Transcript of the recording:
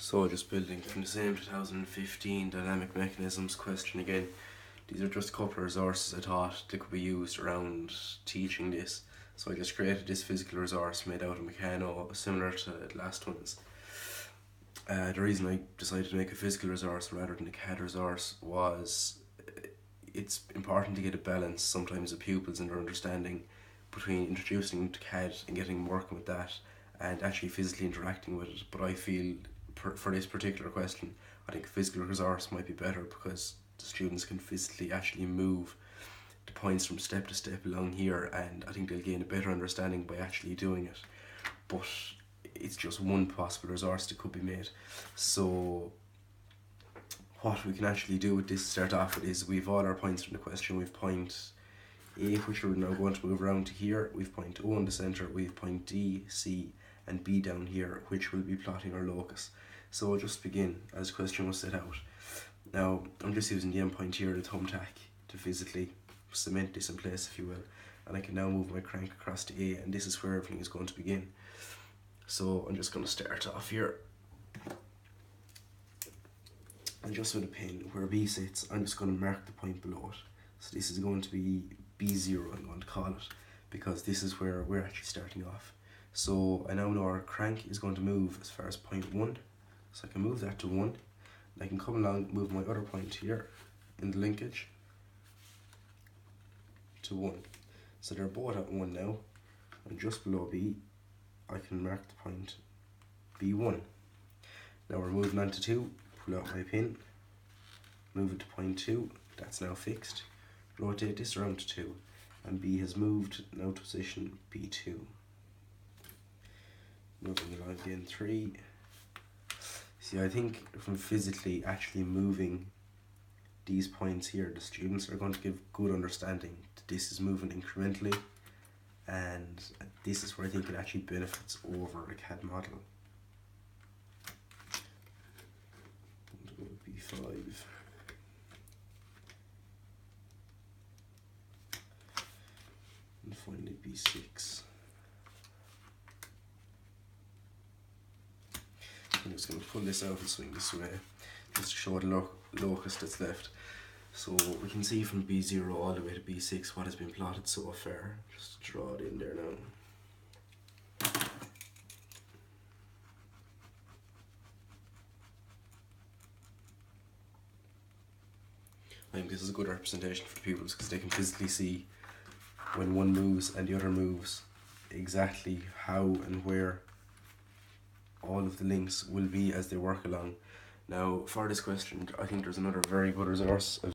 So just building from the same 2015 dynamic mechanisms question again. These are just a couple of resources I thought that could be used around teaching this. So I just created this physical resource made out of Meccano, similar to the last ones. The reason I decided to make a physical resource rather than a CAD resource was it's important to get a balance sometimes of pupils and their understanding between introducing them to CAD and getting them working with that and actually physically interacting with it. But I feel for this particular question, I think a physical resource might be better because the students can physically actually move the points from step to step along here, and I think they'll gain a better understanding by actually doing it. But it's just one possible resource that could be made. So what we can actually do with this to start off with is we've all our points from the question. We've point A, which we're now going to move around to here. We've point O in the centre. We've point D, C and B down here, which will be plotting our locus. So I'll just begin as the question was set out. Now I'm just using the endpoint here, the thumbtack, to physically cement this in place, if you will, and I can now move my crank across to A, and this is where everything is going to begin. So I'm just going to start off here, and just with a pen where B sits, I'm just going to mark the point below it. So this is going to be B0, I'm going to call it, because this is where we're actually starting off. So I now know our crank is going to move as far as point 1, so I can move that to 1, and I can come along, move my other point here in the linkage to 1. So they're both at 1 now, and just below B I can mark the point B1. Now we're moving on to 2, pull out my pin, move it to point 2, that's now fixed, rotate this around to 2, and B has moved now to position B2. Moving along again, 3. See, I think from physically actually moving these points here, the students are going to give good understanding that this is moving incrementally, and this is where I think it actually benefits over a CAD model. B5. And finally B6. I'm just going to pull this out and swing this way just to show the locus that's left. So we can see from B0 all the way to B6 what has been plotted so far. Just draw it in there now. I think this is a good representation for pupils because they can physically see when one moves and the other moves exactly how and where all of the links will be as they work along. Now for this question, I think there's another very good resource.